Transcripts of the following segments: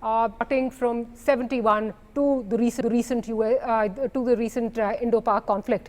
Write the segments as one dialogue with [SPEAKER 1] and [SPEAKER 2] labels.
[SPEAKER 1] Starting from 71 to the recent Indo-Pak conflict.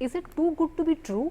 [SPEAKER 1] is it too good to be true?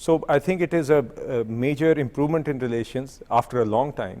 [SPEAKER 2] So I think it is a major improvement in relations after a long time,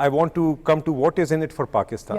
[SPEAKER 2] I want to come to what is in it for Pakistan.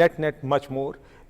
[SPEAKER 2] net much more.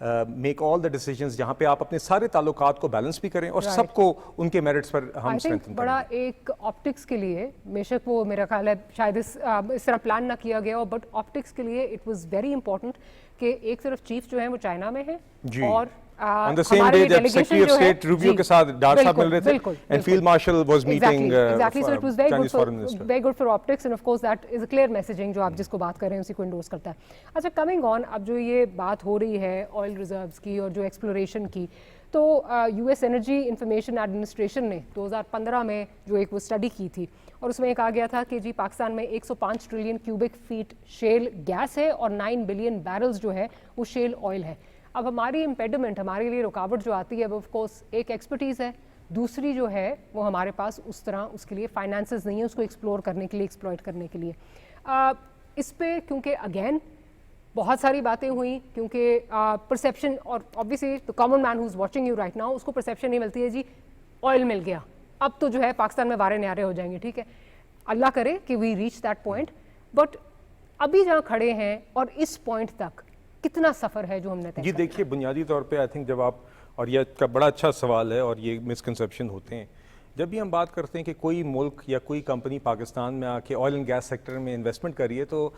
[SPEAKER 2] Make all the decisions جہاں پہ آپ اپنے سارے تعلقات کو balance بھی کریں اور سب کو ان کے میرٹس پر ہم اسٹرینتھن کریں.
[SPEAKER 1] بڑا ایک آپٹکس کے لیے بے شک وہ میرا خیال ہے شاید اس طرح پلان نہ کیا گیا ہو, بٹ آپٹکس کے لیے اٹ واز ویری امپورٹنٹ کہ ایک طرف چیف جو ہیں وہ چائنا میں ہیں اور
[SPEAKER 2] on the same day جب سیکریٹری آف اسٹیٹ روبیو کے ساتھ ڈار صاحب مل رہے تھے and field marshal was meeting
[SPEAKER 1] so it was very good for optics and of course that is a clear messaging جو آپ جس کو بات کر رہے ہیں اسی کو انڈورس کرتا ہے. اچھا کمنگ آن, اب جو یہ بات ہو رہی ہے آئل ریزروز کی اور جو ایکسپلوریشن کی, تو U S energy information administration نے 2015 میں جو ایک وہ اسٹڈی کی تھی اور اس میں کہا گیا تھا کہ جی پاکستان میں 105 trillion cubic feet shale gas ہے اور 9 بلین بیرلز جو ہے وہ شیل آئل ہے. اب ہماری امپیڈمنٹ, ہمارے لیے رکاوٹ جو آتی ہے وہ آف کورس ایک ایکسپرٹیز ہے, دوسری جو ہے وہ ہمارے پاس اس طرح اس کے لیے فائنانسز نہیں ہے اس کو ایکسپلور کرنے کے لیے, ایکسپلوئٹ کرنے کے لیے. اس پہ کیونکہ اگین بہت ساری باتیں ہوئیں, کیونکہ پرسیپشن اور obviously the common man who's watching you right now اس کو پرسیپشن نہیں ملتی ہے جی آئل مل گیا اب تو جو ہے پاکستان میں وارے نیارے ہو جائیں گے. ٹھیک ہے, اللہ کرے کہ we reach that point, but ابھی جہاں کھڑے ہیں اور اس پوائنٹ تک کتنا سفر ہے جو ہم نے طے
[SPEAKER 2] جی دیکھیے بنیادی طور پہ آئی تھنک جب آپ, اور یہ کا بڑا اچھا سوال ہے اور یہ مسکنسیپشن ہوتے ہیں جب بھی ہم بات کرتے ہیں کہ کوئی ملک یا کوئی کمپنی پاکستان میں آ کے آئل اینڈ گیس سیکٹر میں انویسٹمنٹ کریے تو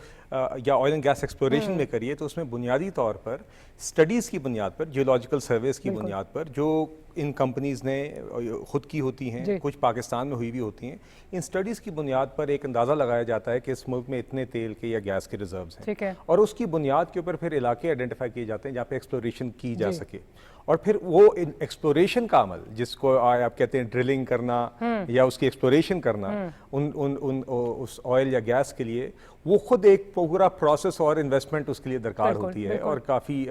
[SPEAKER 2] یا آئل اینڈ گیس ایکسپلوریشن میں کریے تو اس میں بنیادی طور پر اسٹڈیز کی بنیاد پر, جیولوجیکل سرویز کی بنیاد پر جو ان کمپنیز نے خود کی ہوتی ہیں, کچھ پاکستان میں ہوئی بھی ہوتی ہیں, ان اسٹڈیز کی بنیاد پر ایک اندازہ لگایا جاتا ہے کہ اس ملک میں اتنے تیل کے یا گیس کے ریزروز ہیں اور اس کی بنیاد کے اوپر پھر علاقے آئیڈینٹیفائی کیے جاتے ہیں جہاں پہ ایکسپلوریشن کی جا سکے. اور پھر وہ ایکسپلوریشن کا عمل جس کو آپ کہتے ہیں ڈرلنگ کرنا یا اس کی ایکسپلوریشن کرنا اس آئل یا گیس کے لیے, وہ خود ایک پورا پروسیس اور انویسٹمنٹ اس کے لیے درکار ہوتی ہے اور کافی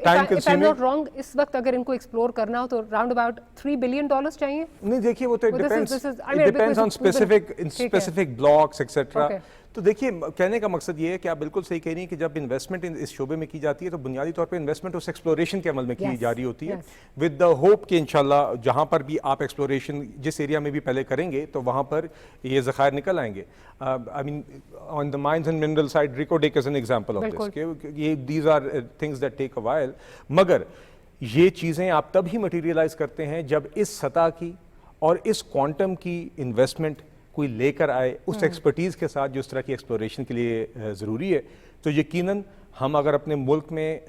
[SPEAKER 2] ٹائم کنزیومنگ.
[SPEAKER 1] اس وقت اگر ان کو ایکسپلور کرنا ہو تو راؤنڈ اباؤٹ $3 بلین چاہیے.
[SPEAKER 2] نہیں دیکھیے وہ تو depends on specific blocks etcetera. تو دیکھیے کہنے کا مقصد یہ ہے کہ آپ بالکل صحیح کہہ رہی ہیں کہ جب انویسٹمنٹ اس شعبے میں کی جاتی ہے تو بنیادی طور پہ انویسٹمنٹ اس ایکسپلوریشن کے عمل میں کی جا رہی ہوتی ہے ود دا ہوپ کہ انشاءاللہ جہاں پر بھی آپ ایکسپلوریشن جس ایریا میں بھی پہلے کریں گے تو وہاں پر یہ ذخائر نکل آئیں گے. آئی مین آن دا mines and mineral side Reko Diq is an example of this کہ یہ these are things that take a while, مگر یہ چیزیں آپ تب ہی مٹیریلائز کرتے ہیں جب اس سطح کی اور اس کوانٹم کی انویسٹمنٹ کوئی لے کر آئے اس ایکسپرٹیز کے ساتھ جو اس طرح کی ایکسپلوریشن کے لیے ضروری ہے. تو یقیناً ہم اگر اپنے ملک میں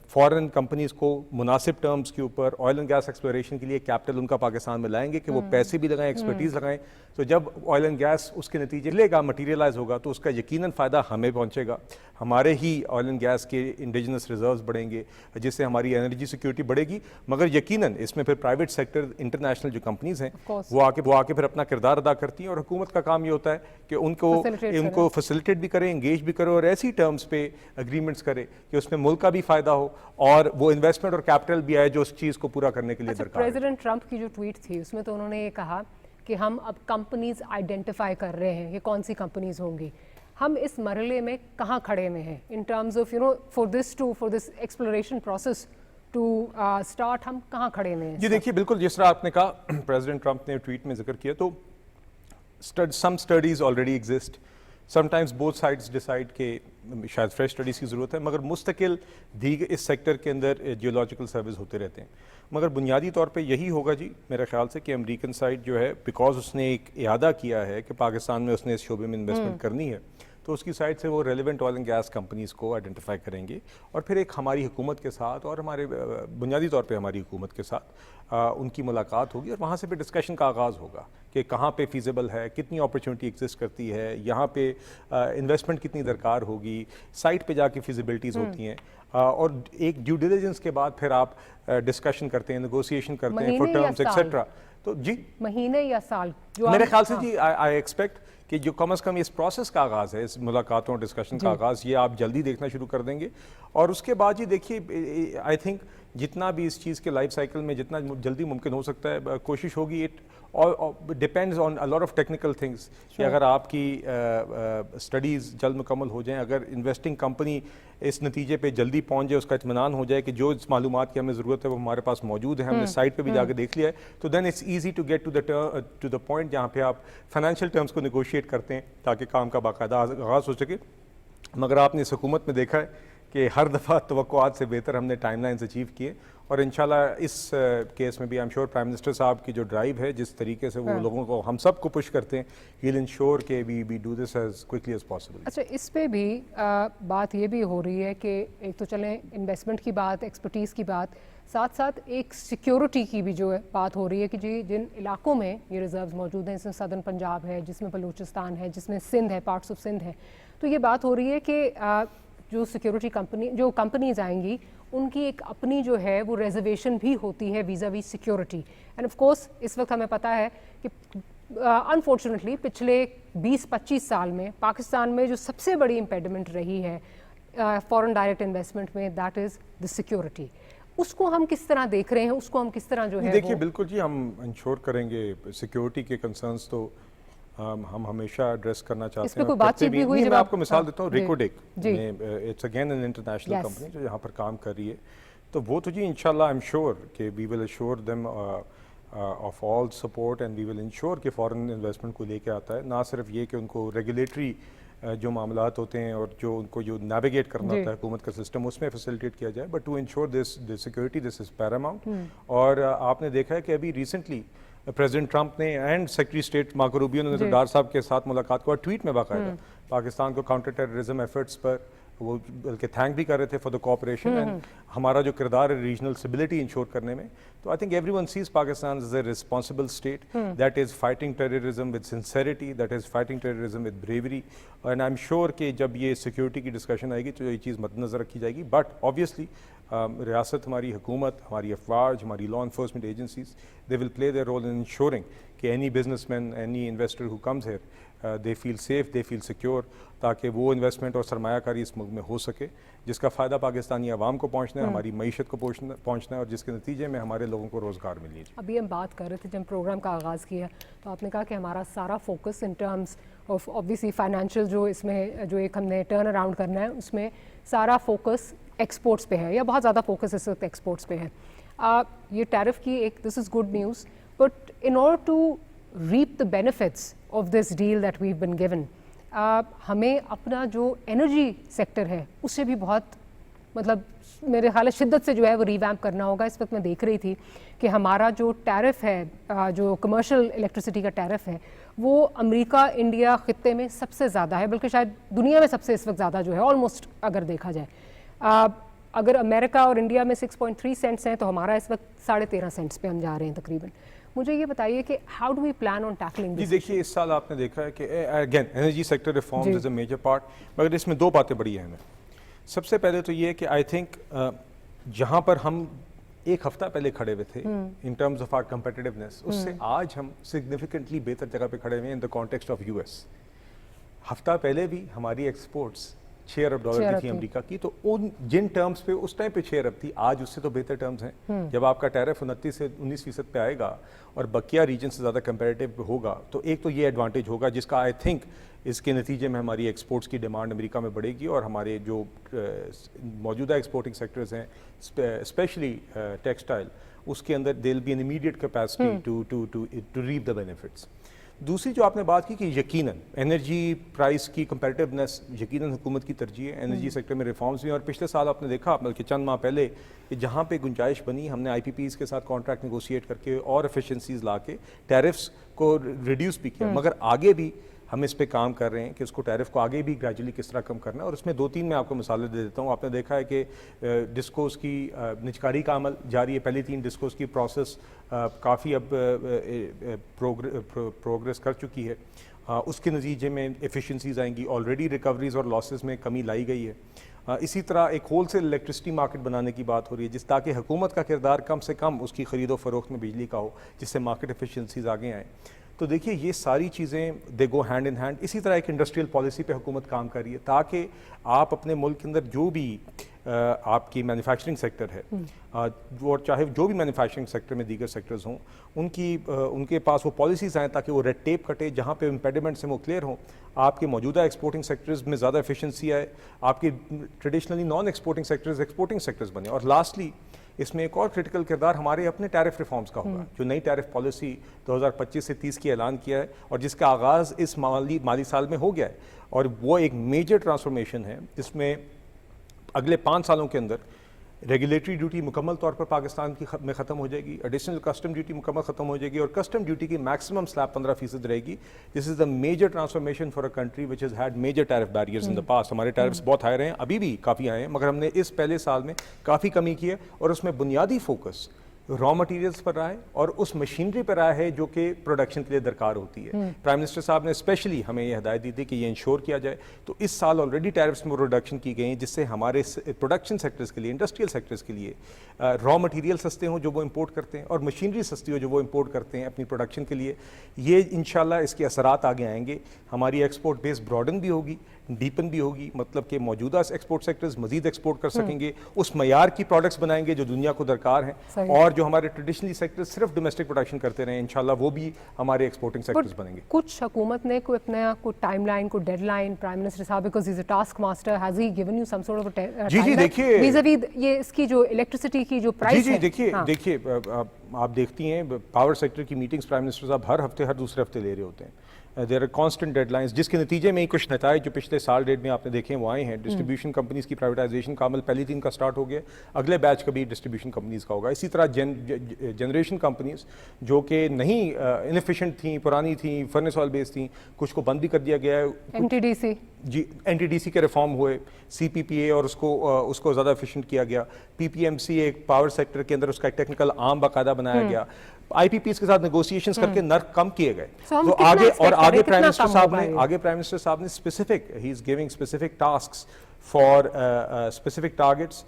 [SPEAKER 2] فارن کمپنیز کو مناسب ٹرمز کے اوپر آئل اینڈ گیس ایکسپلوریشن کے لیے کیپٹل ان کا پاکستان میں لائیں گے کہ وہ پیسے بھی لگائیں, ایکسپرٹیز لگائیں, تو جب آئل اینڈ گیس اس کے نتیجے لے گا مٹیریلائز ہوگا تو اس کا یقیناً فائدہ ہمیں پہنچے گا, ہمارے ہی آئل اینڈ گیس کے انڈیجنس ریزروز بڑھیں گے جس سے ہماری انرجی سیکیورٹی بڑھے گی. مگر یقیناً اس میں پھر پرائیویٹ سیکٹر انٹرنیشنل جو کمپنیز ہیں وہ آ کے پھر اپنا کردار ادا کرتی ہیں اور حکومت کا کام یہ ہوتا ہے کہ ان کو فیسیلیٹیٹ بھی کرے, انگیج بھی کرے اور ایسی ٹرمز پہ اگریمنٹس کرے کہ اس میں ملک کا بھی فائدہ ہو اور وہ انویسٹمنٹ اور کیپٹل بھی آئے جو اس چیز کو پورا کرنے کے لیے درکار ہے.
[SPEAKER 1] پریزیڈنٹ ٹرمپ کی جو ٹویٹ تھی اس میں تو انہوں نے یہ کہا کہ ہم اب کمپنیز آئیڈینٹیفائی کر رہے ہیں کہ کون سی کمپنیز ہوں گی. ہم اس مرحلے میں کہاں کھڑے ہوئے ہیں in terms of for this exploration process to start, ہم کہاں کھڑے ہوئے ہیں؟
[SPEAKER 2] جی دیکھیے بالکل جس طرح آپ نے کہا پریزیڈنٹ ٹرمپ نے ٹویٹ میں ذکر کیا تو some studies already exist, some times both sides decide کہ شاید فریش اسٹڈیز کی ضرورت ہے, مگر مستقل اس سیکٹر کے اندر جیولوجیکل سروس ہوتے رہتے ہیں. مگر بنیادی طور پہ یہی ہوگا جی میرے خیال سے کہ امریکن سائڈ جو ہے بیکاز اس نے ایک اعادہ کیا ہے کہ پاکستان میں اس نے اس شعبے میں انویسٹمنٹ کرنی ہے تو اس کی سائڈ سے وہ relevant oil and gas companies کو آئیڈینٹیفائی کریں گے اور پھر ایک ہماری حکومت کے ساتھ اور ہمارے بنیادی طور پہ ہماری حکومت کے ساتھ ان کی ملاقات ہوگی اور وہاں سے پھر ڈسکشن کا آغاز ہوگا کہ کہاں پہ فیزیبل ہے, کتنی اپرچونٹی ایگزسٹ کرتی ہے, یہاں پہ انویسٹمنٹ کتنی درکار ہوگی, سائٹ پہ جا کے فیزیبلٹیز ہوتی ہیں اور ایک ڈیو ڈیلیجنس کے بعد پھر آپ ڈسکشن کرتے ہیں, نیگوسیشن کرتے ہیں فور ٹرمز ایکسیٹرا. تو جی
[SPEAKER 1] مہینے یا سال
[SPEAKER 2] میرے خیال سے جی آئی ایکسپیکٹ کہ جو کم از کم اس پروسیس کا آغاز ہے, اس ملاقاتوں اور ڈسکشن کا آغاز, یہ آپ جلدی دیکھنا شروع کر دیں گے. اور اس کے بعد جی دیکھیے آئی تھنک جتنا بھی اس چیز کے لائف سائیکل میں جتنا جلدی ممکن ہو سکتا ہے کوشش ہوگی. It depends on a lot of technical things کہ اگر آپ کی اسٹڈیز جلد مکمل ہو جائیں, اگر انویسٹنگ کمپنی اس نتیجے پہ جلدی پہنچ جائے, اس کا اطمینان ہو جائے کہ جو اس معلومات کی ہمیں ضرورت ہے وہ ہمارے پاس موجود ہے, ہم نے سائٹ پہ بھی جا کے دیکھ لیا ہے, تو then it's easy to get to the point جہاں پہ آپ فائنینشیل ٹرمز کو نیگوشیٹ کرتے ہیں تاکہ کام کا باقاعدہ آغاز ہو سکے. مگر آپ نے اس حکومت میں دیکھا ہے کہ ہر دفعہ توقعات سے بہتر ہم نے ٹائم لائنز اچیو کیے، اور انشاءاللہ اس کیس میں بھی آئی ایم شیور پرائم منسٹر صاحب کی جو ڈرائیو ہے، جس طریقے سے وہ لوگوں کو ہم سب کو پش کرتے ہیں، ہی ول انشور کہ we do this as quickly as possible.
[SPEAKER 1] اچھا، اس پہ بھی بات یہ بھی ہو رہی ہے کہ ایک تو چلیں انویسٹمنٹ کی بات، ایکسپرٹیز کی بات، ساتھ ساتھ ایک سیکیورٹی کی بھی جو ہے بات ہو رہی ہے کہ جی جن علاقوں میں یہ ریزروز موجود ہیں، جس میں سدرن پنجاب ہے، جس میں بلوچستان ہے، جس میں سندھ ہے، پارٹس آف سندھ ہے، تو یہ بات ہو رہی ہے کہ جو سیکیورٹی کمپنیز آئیں گی ان کی ایک اپنی جو ہے وہ ریزرویشن بھی ہوتی ہے vis-a-vis security. And of course اس وقت ہمیں پتہ ہے کہ انفارچونیٹلی پچھلے 20-25 سال میں پاکستان میں جو سب سے بڑی امپیڈمنٹ رہی ہے فارن ڈائریکٹ انویسٹمنٹ میں، دیٹ از دا سیکیورٹی. اس کو ہم کس طرح دیکھ رہے ہیں، اس کو ہم کس طرح جو ہے
[SPEAKER 2] دیکھیے بالکل جی ہم انشور کریں گے سیکیورٹی کے کنسرنس تو ہم ہمیشہ ایڈریس کرنا چاہتے ہیں.
[SPEAKER 1] اس پہ کوئی بات چیت بھی ہوئی؟
[SPEAKER 2] میں آپ کو مثال دیتا ہوں، Reko Diq it's again an international company جو یہاں پر کام کر رہی ہے، تو وہ تو جی انشاءاللہ آئی ایم شیور کہ we will assure them of all support and we will ensure کہ فارن انویسٹمنٹ کو لے کے آتا ہے. نہ صرف یہ کہ ان کو ریگولیٹری جو معاملات ہوتے ہیں اور جو ان کو جو نیویگیٹ کرنا ہوتا ہے حکومت کا سسٹم، اس میں فیسیلیٹیٹ کیا جائے، but to ensure this security this is paramount. اور آپ نے دیکھا ہے کہ ابھی ریسنٹلی پریزیڈنٹ ٹرمپ نے and secretary state Marco Rubio نے ڈار صاحب کے ساتھ ملاقات کو اور ٹویٹ میں باقاعدہ پاکستان کو کاؤنٹر ٹیررزم ایفرٹس پر وہ بلکہ تھینک بھی کر رہے تھے فار دا کوآپریشن اینڈ ہمارا جو کردار ہے ریجنل اسٹیبلٹی انشور کرنے میں. تو I think everyone says Pakistan is a responsible state that is fighting terrorism with sincerity, that is fighting terrorism with bravery. And I am sure کہ جب یہ سیکورٹی کی ڈسکشن آئے گی تو یہ چیز مد نظر رکھی جائے گی. بٹ آبویسلی ریاست، ہماری حکومت، ہماری افواج، ہماری law enforcement agencies, they will play their role in ensuring کہ any businessman, any investor who comes here they feel safe, they feel secure, تاکہ وہ انویسٹمنٹ اور سرمایہ کاری اس ملک میں ہو سکے جس کا فائدہ پاکستانی عوام کو پہنچنا ہے، ہماری معیشت کو پہنچنا ہے، اور جس کے نتیجے میں ہمارے لوگوں کو روزگار ملے.
[SPEAKER 1] ابھی ہم بات کر رہے تھے جب پروگرام کا آغاز کیا تو آپ نے کہا کہ ہمارا سارا focus in terms of obviously financial جو اس میں جو ایک ہم نے ٹرن اراؤنڈ کرنا ہے، اس میں سارا فوکس ایکسپورٹس پہ ہے، یا بہت زیادہ فوکس اس وقت ایکسپورٹس پہ ہے. یہ ٹیرف کی ایک this is good news, but in order to reap the benefits of this deal that we've been given, ہمیں اپنا جو انرجی سیکٹر ہے اس سے بھی بہت مطلب میرے خیال ہے شدت سے جو ہے وہ ریویمپ کرنا ہوگا. اس وقت میں دیکھ رہی تھی کہ ہمارا جو ٹیرف ہے، جو کمرشل الیکٹریسٹی کا ٹیرف ہے، وہ امریکہ انڈیا خطے میں سب سے زیادہ ہے، بلکہ شاید دنیا میں سب سے اس وقت زیادہ جو ہے آلموسٹ اگر دیکھا جائے. اگر امریکہ اور انڈیا میں 6.3 سینٹس ہیں تو ہمارا اس وقت 13.5 سینٹس پہ ہم جا رہے ہیں تقریباً. مجھے یہ بتائیے کہ how do we plan on tackling
[SPEAKER 2] جی دیکھیے اس سال آپ نے دیکھا ہے کہ again energy sector reforms is a major part, مگر اس میں دو باتیں بڑی اہم ہیں. سب سے پہلے تو یہ ہے کہ آئی تھنک جہاں پر ہم ایک ہفتہ پہلے کھڑے ہوئے تھے in terms of our competitiveness, اس سے آج ہم سگنیفیکنٹلی بہتر جگہ پہ کھڑے ہوئے ہیں in the context of U S. ہفتہ پہلے بھی ہماری ایکسپورٹس $6 ارب کی تھی امریکہ کی، تو ان جن ٹرمز پہ اس ٹائم پہ 6 ارب تھی، آج اس سے تو بہتر ٹرمز ہیں. جب آپ کا ٹیرف 29 سے 19% پہ آئے گا اور بقیہ ریجن سے زیادہ کمپیریٹیو ہوگا، تو ایک تو یہ ایڈوانٹیج ہوگا جس کا آئی تھنک اس کے نتیجے میں ہماری ایکسپورٹس کی ڈیمانڈ امریکہ میں بڑھے گی، اور ہمارے جو موجودہ ایکسپورٹنگ سیکٹرز ہیں اسپیشلی ٹیکسٹائل، اس کے اندر they will be in immediate capacity to reap the benefits. دوسری جو آپ نے بات کی کہ یقیناً انرجی پرائس کی کمپیریٹیونیس یقیناً حکومت کی ترجیح ہے. انرجی سیکٹر میں ریفارمز بھی ہیں، اور پچھلے سال آپ نے دیکھا بلکہ چند ماہ پہلے کہ جہاں پہ گنجائش بنی، ہم نے آئی پی پیز کے ساتھ کانٹریکٹ نیگوشیٹ کر کے اور ایفیشنسیز لا کے ٹیرفس کو ریڈیوس بھی کیا. مگر آگے بھی ہم اس پہ کام کر رہے ہیں کہ اس کو ٹیرف کو آگے بھی گریجولی کس طرح کم کرنا ہے، اور اس میں 2-3 میں آپ کو مثالیں دے دیتا ہوں. آپ نے دیکھا ہے کہ ڈسکوز کی نجکاری کا عمل جاری ہے. پہلی 3 ڈسکوز کی پروسیس کافی اب پروگریس کر چکی ہے. اس کے نتیجے میں ایفیشنسیز آئیں گی، آلریڈی ریکوریز اور لاسز میں کمی لائی گئی ہے. اسی طرح ایک ہول سیل الیکٹرسٹی مارکیٹ بنانے کی بات ہو رہی ہے، جس تاکہ حکومت کا کردار کم سے کم اس کی خرید و فروخت میں بجلی کا ہو، جس سے مارکیٹ ایفیشنسیز آگے آئیں. تو دیکھیے یہ ساری چیزیں دے گو ہینڈ ان ہینڈ. اسی طرح ایک انڈسٹریل پالیسی پہ حکومت کام کر رہی ہے تاکہ آپ اپنے ملک کے اندر جو بھی آپ کی مینوفیکچرنگ سیکٹر ہے، اور چاہے جو بھی مینوفیکچرنگ سیکٹر میں دیگر سیکٹرز ہوں، ان کے پاس وہ پالیسیز آئیں تاکہ وہ ریڈ ٹیپ کٹے، جہاں پہ امپیڈمنٹس ہیں وہ کلیئر ہوں، آپ کے موجودہ ایکسپورٹنگ سیکٹرز میں زیادہ ایفیشنسی آئے، آپ کی traditionally naan exporting sectors exporting sectors بنے. اور لاسٹلی اس میں ایک اور کرٹیکل کردار ہمارے اپنے ٹیرف ریفارمز کا ہوگا، جو نئی ٹیرف پالیسی 2025 سے 30 کی اعلان کیا ہے، اور جس کا آغاز اس مالی سال میں ہو گیا ہے. اور وہ ایک میجر ٹرانسفارمیشن ہے جس میں اگلے 5 سالوں کے اندر ریگولیٹری ڈیوٹی مکمل طور پر پاکستان کی میں ختم ہو جائے گی, ایڈیشنل کسٹم ڈیوٹی مکمل ختم ہو جائے گی, اور کسٹم ڈیوٹی کی میکسیمم سلیب 15% رہے گی. This is the major transformation for a country which has had major tariff barriers in the past. ہمارے ٹیرفس بہت ہائی رہے ہیں, ابھی بھی کافی آئے ہیں, مگر ہم نے اس پہلے سال میں کافی کمی کی ہے, اور اس میں بنیادی فوکس را مٹیریلز پر رہا ہے اور اس مشینری پر رہا ہے جو کہ پروڈکشن کے لیے درکار ہوتی ہے. پرائم منسٹر صاحب نے اسپیشلی ہمیں یہ ہدایت دی تھی کہ یہ انشور کیا جائے. تو اس سال آلریڈی ٹیرفس میں ریڈکشن کی گئی ہیں, جس سے ہمارے پروڈکشن سیکٹرز کے لیے, انڈسٹریل سیکٹرز کے لیے را مٹیریل سستے ہوں جو وہ امپورٹ کرتے ہیں, اور مشینری سستی ہو جو وہ امپورٹ کرتے ہیں اپنی پروڈکشن کے لیے. یہ انشاءاللہ اس کے اثرات آگے آئیں گے. ہماری ایکسپورٹ بیس براڈن بھی ہوگی, ڈیپن بھی ہوگی, مطلب کہ موجودہ ایکسپورٹ سیکٹرز مزید ایکسپورٹ کر سکیں گے, اس معیار کی پروڈکٹس بنائیں گے جو دنیا کو درکار ہیں, اور جو ہمارے ٹریڈیشنلی سیکٹر صرف ڈومیسٹک پروڈکشن کرتے رہے انشاءاللہ وہ بھی ہمارے ایکسپورٹنگ سیکٹرز بنیں گے.
[SPEAKER 1] کچھ حکومت نے کوئی اپنا کوئی ٹائم لائن, کوئی ڈیڈ لائن, پرائم منسٹر صاحب because he is a taskmaster, has he given you some sort of
[SPEAKER 2] جی دیکھیے
[SPEAKER 1] ویز اے یہ اس کی جو الیکٹریسٹی کی جو پرائس ہے.
[SPEAKER 2] دیکھیے آپ دیکھتی ہیں پاور سیکٹر کی میٹنگز پرائم منسٹر صاحب ہر ہفتے ہر دوسرے ہفتے لے رہے ہوتے ہیں. There are constant deadlines, جس کے نتیجے میں کچھ نتائج جو پچھلے سال ڈیٹ میں آپ نے دیکھے وہ آئے ہیں. ڈسٹریبیوشن کمپنیز کی پرائیویٹائزیشن کا عمل پہلی 3 کا سٹارٹ ہو گیا, اگلے بیچ کا بھی ڈسٹریبیوشن کمپنیز کا ہوگا. اسی طرح جنریشن کمپنیز جو کہ نہیں انفیشینٹ تھیں, پرانی تھیں, فرنس آئل بیس تھیں, کچھ کو بند بھی کر دیا گیا ہے.
[SPEAKER 1] NTDC
[SPEAKER 2] جی NTDC کے ریفارم ہوئے, CPPA اور اس کو زیادہ ایفیشینٹ کیا گیا. PPMC ایک پاور سیکٹر کے اندر اس کا ایک ٹیکنیکل عام باقاعدہ بنایا گیا. IPPs کے ساتھ نیگوسیشنز کر کے نرخ کم کیے گئے. تو آگے پرائم منسٹر صاحب نے specific, he is giving specific tasks for specific targets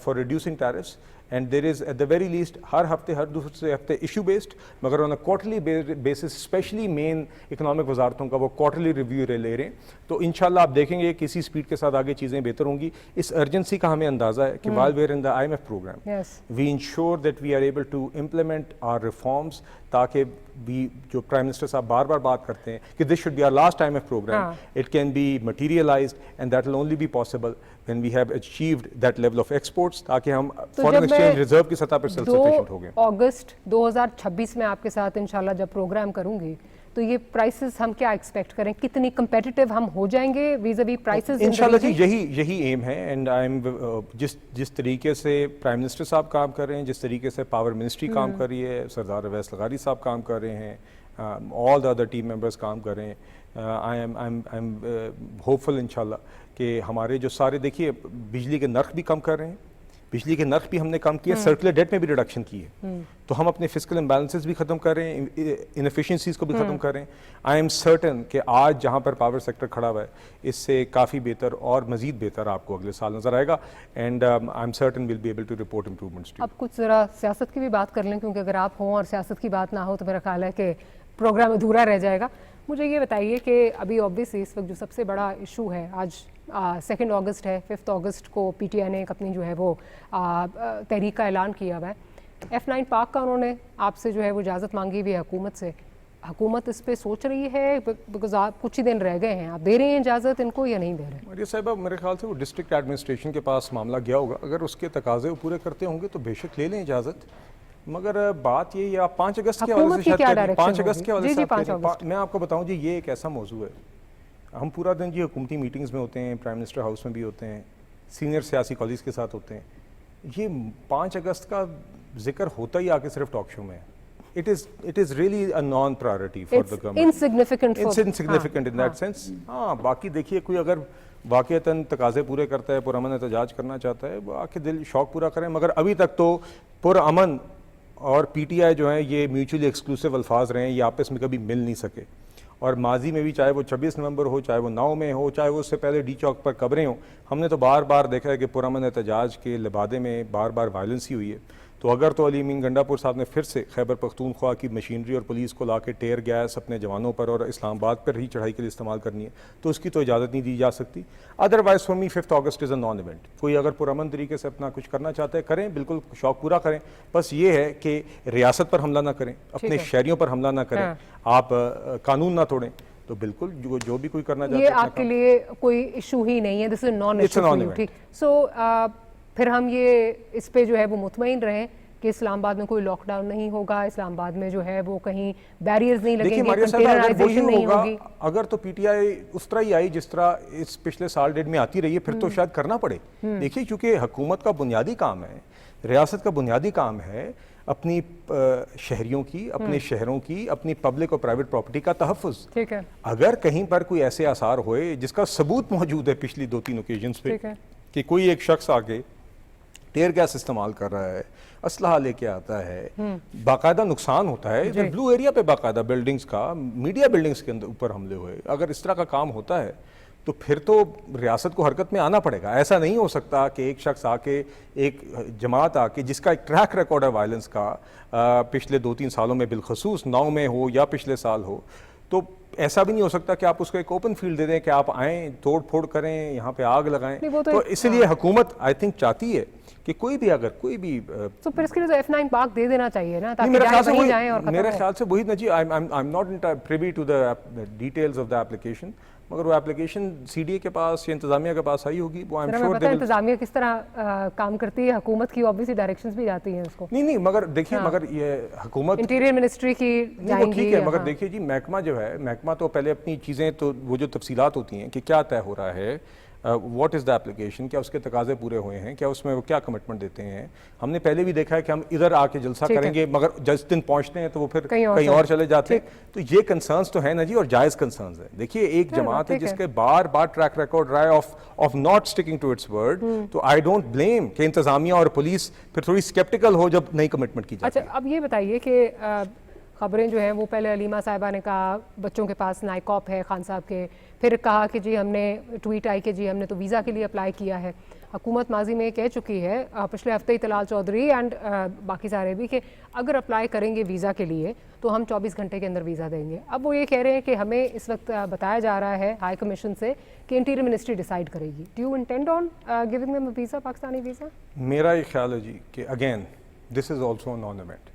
[SPEAKER 2] for reducing tariffs, and there is at the very least ہر ہفتے ہر دوسرے ہفتے ایشو بیسڈ, مگر on a quarterly basis especially main economic وزارتوں کا وہ کوارٹرلی ریویو لے رہے ہیں. تو انشاءاللہ آپ دیکھیں گے کسی سپیڈ کے ساتھ آگے چیزیں بہتر ہوں گی. اس ارجنسی کا ہمیں اندازہ ہے کہ while we are in the IMF program, we ensure that we are able to implement our reforms, تاکہ بھی جو پرائم منسٹر صاحب بار بار بات کرتے ہیں کہ this should be our last IMF program, it can be materialized and that will only be possible when we have achieved that level of exports, تاکہ ہم فورن ایکسچینج ریزرو کی سطح پر سیلف سفیشینٹ ہو گئے.
[SPEAKER 1] 2 اگست 2026 میں آپ کے ساتھ انشاءاللہ جب پروگرام کروں گی تو یہ پرائسز ہم کیا ایکسپیکٹ کریں, کتنی کمپیٹیٹو ہم ہو جائیں گے ویز ابھی پرائسز؟
[SPEAKER 2] انشاءاللہ جی یہی ایم ہے. اینڈ جس طریقے سے پرائم منسٹر صاحب کام کر رہے ہیں, جس طریقے سے پاور منسٹری کام کر رہی ہے, سردار اویس لغاری صاحب کام کر رہے ہیں, آل دا ادر ٹیم ممبرس کام کر رہے ہیں, آئی ایم ہوپفل انشاءاللہ کہ ہمارے جو سارے, دیکھیے بجلی کے نرخ بھی کم کر رہے ہیں, بجلی کے نرخ بھی ہم نے کم کیے, سرکولر ڈیٹ میں بھی ریڈکشن کی ہے, تو ہم اپنے فسکل امبیلنسز بھی ختم کر رہے ہیں, انفیشنسیز کو بھی ختم کر رہے ہیں. آئی ایم سرٹن کہ آج جہاں پر پاور سیکٹر کھڑا ہوا ہے اس سے کافی بہتر اور مزید بہتر آپ کو اگلے سال نظر آئے گا, and I am certain will be able to report improvements.
[SPEAKER 1] اب کچھ ذرا سیاست کی بھی بات کر لیں, کیونکہ اگر آپ ہوں اور سیاست کی بات نہ ہو تو میرا خیال ہے کہ پروگرام ادھورا رہ جائے گا. مجھے یہ بتائیے کہ ابھی اوبیسلی اس وقت جو سب سے بڑا ایشو ہے, آج 2 اگست ہے, 5 اگست کو PTI نے اپنی جو ہے وہ تحریک کا اعلان کیا ہوا ہے. F9 پاک کا انہوں نے آپ سے جو ہے وہ اجازت مانگی ہوئی ہے حکومت سے. حکومت اس پہ سوچ رہی ہے, بیکاز آپ کچھ ہی دن رہ گئے ہیں, آپ دے رہے ہیں اجازت ان کو یا نہیں دے رہے؟
[SPEAKER 2] مریہ صاحبہ میرے خیال سے وہ ڈسٹرکٹ ایڈمنسٹریشن کے پاس معاملہ گیا ہوگا, اگر اس کے تقاضے وہ پورے کرتے ہوں گے تو بے شک لے لیں اجازت. مگر بات یہ آپ 5 اگست کے حوالے سے 5 اگست کے حوالے سے میں آپ کو بتاؤں جی, یہ ایک ایسا موضوع ہے, ہم پورا دن جی حکومتی میٹنگز میں ہوتے ہیں, پرائم منسٹر ہاؤس میں بھی ہوتے ہیں, سینئر سیاسی کالجز کے ساتھ ہوتے ہیں, یہ 5 اگست کا ذکر ہوتا ہی آ کے صرف ٹاک شو میں ہے. It is really a non-priority for the government. It's insignificant in that sense. ہاں باقی دیکھیے کوئی اگر واقعتاً تقاضے پورے کرتا ہے, پرامن احتجاج کرنا چاہتا ہے, وہ آ کے دل شوق پورا کریں, مگر ابھی تک تو پرامن اور PTI جو ہیں یہ میوچولی ایکسکلوسیو الفاظ رہے ہیں, یہ آپس میں کبھی مل نہیں سکے. اور ماضی میں بھی چاہے وہ 26 نومبر ہو, چاہے وہ 9 میں ہو, چاہے وہ اس سے پہلے ڈی چوک پر قبریں ہوں, ہم نے تو بار بار دیکھا ہے کہ پرامن احتجاج کے لبادے میں بار بار وائلنس ہی ہوئی ہے. تو اگر تو علی امین گنڈا پور صاحب نے پھر سے خیبر پختونخوا کی مشینری اور پولیس کو لا کے ٹیئر گیس اپنے جوانوں پر اور اسلام آباد پر ہی چڑھائی کے لیے استعمال کرنی ہے تو اس کی تو اجازت نہیں دی جا سکتی. Otherwise for me 5 August is a non event. کوئی اگر پرامن طریقے سے اپنا کچھ کرنا چاہتا ہے کریں, بالکل شوق پورا کریں, بس یہ ہے کہ ریاست پر حملہ نہ کریں, اپنے شہریوں پر حملہ نہ کریں, آپ قانون نہ توڑیں. تو بالکل جو بھی کوئی کرنا چاہتا ہے,
[SPEAKER 1] یہ آپ کے لیے کوئی ایشو ہی نہیں ہے, دس از نان ایشو. ٹھیک, سو پھر ہم یہ اس پہ جو ہے وہ مطمئن رہیں کہ کہ اسلام آباد میں کوئی لاک ڈاؤن نہیں ہوگا, اسلام آباد میں جو ہے وہ کہیں بیریئرز نہیں لگیں گے, کنٹینرائزیشن نہیں ہوگی.
[SPEAKER 2] اگر تو پی ٹی آئی اس طرح ہی آئی جس طرح اس پچھلے سال ڈیڑھ میں آتی رہی ہے, پھر تو شاید کرنا پڑے. دیکھیے چونکہ حکومت کا بنیادی کام ہے, ریاست کا بنیادی کام ہے اپنی شہریوں کی, اپنے شہروں کی, اپنی پبلک اور پرائیویٹ پراپرٹی کا تحفظ.
[SPEAKER 1] ٹھیک ہے,
[SPEAKER 2] اگر کہیں پر کوئی ایسے آثار ہوئے جس کا ثبوت موجود ہے پچھلی 2-3 اوکیزنز پہ کہ کوئی ایک شخص آگے ٹیئر گیس استعمال کر رہا ہے, اسلحہ لے کے آتا ہے, باقاعدہ نقصان ہوتا ہے, بلو ایریا پہ باقاعدہ بلڈنگز کا, میڈیا بلڈنگز کے اوپر حملے ہوئے, اگر اس طرح کا کام ہوتا ہے تو پھر تو ریاست کو حرکت میں آنا پڑے گا. ایسا نہیں ہو سکتا کہ ایک شخص آ کے, ایک جماعت آ کے جس کا ایک ٹریک ریکارڈ ہے وائلنس کا پچھلے 2-3 سالوں میں بالخصوص 9 میں ہو یا پچھلے سال ہو, تو ایسا بھی نہیں ہو سکتا کہ آپ اس کو ایک اوپن فیلڈ دے دیں کہ آپ آئیں, توڑ پھوڑ کریں, یہاں پہ آگ لگائیں. تو اس لیے حکومت آئی تھنک چاہتی ہے کہ کوئی بھی اگر کوئی بھی
[SPEAKER 1] تو پھر اس کے لیے تو F9 پارک دے دینا چاہیے نا, تاکہ جائیں. اور
[SPEAKER 2] میرے خیال سے وہی نجی, I am not privy to the details of the application, مگر وہ ایپلیکیشن سی ڈی اے کے پاس یا انتظامیہ کے پاس آئی ہوگی. وہ
[SPEAKER 1] انتظامیہ کس طرح کام کرتی ہے, حکومت کی obviously ڈائریکشنز بھی جاتی ہیں اس کو.
[SPEAKER 2] نہیں مگر دیکھیے, مگر یہ حکومت
[SPEAKER 1] انٹیریئر منسٹری کی جائیں گی.
[SPEAKER 2] ٹھیک ہے, مگر دیکھیے جی محکمہ جو ہے, محکمہ تو پہلے اپنی چیزیں, تو وہ جو تفصیلات ہوتی ہیں کہ کیا طے ہو رہا ہے, واٹ از دا ایپلیکیشن, کیا اس کے تقاضے پورے ہوئے ہیں, کیا اس میں وہ کیا کمٹمنٹ دیتے ہیں. ہم نے پہلے بھی دیکھا ہے کہ ہم ادھر آ کے جلسہ کریں گے, مگر جس دن پہنچتے ہیں تو وہ پھر کہیں اور چلے جاتے ہیں. تو یہ کنسرنز تو ہیں نا جی, اور جائز کنسرنز ہیں. دیکھیے ایک جماعت ہے جس کے بار بار ٹریک ریکارڈ رہا ہے of not sticking to its word, تو آئی ڈونٹ بلیم کہ انتظامیہ اور پولیس پھر تھوڑی اسکیپٹیکل ہو جب نئی کمٹمنٹ کی جاتی ہے.
[SPEAKER 1] اچھا, اب یہ بتائیے کہ خبریں جو ہیں وہ پہلے علیمہ صاحبہ نے کہا بچوں کے پاس نائکاپ ہے خان صاحب کے, پھر کہا کہ جی ہم نے ٹویٹ آئی کہ جی ہم نے تو ویزا کے لیے اپلائی کیا ہے. حکومت ماضی میں کہہ چکی ہے, پچھلے ہفتے ہی طلال چودھری اینڈ باقی سارے بھی, کہ اگر اپلائی کریں گے ویزا کے لیے تو ہم 24 گھنٹے کے اندر ویزا دیں گے. اب وہ یہ کہہ رہے ہیں کہ ہمیں اس وقت بتایا جا رہا ہے ہائی کمیشن سے کہ انٹیریئر منسٹری ڈیسائیڈ کرے گی. Do you intend on giving them visa, Pakistani visa?
[SPEAKER 2] میرا یہ خیال ہے جی کہ again this is also non event.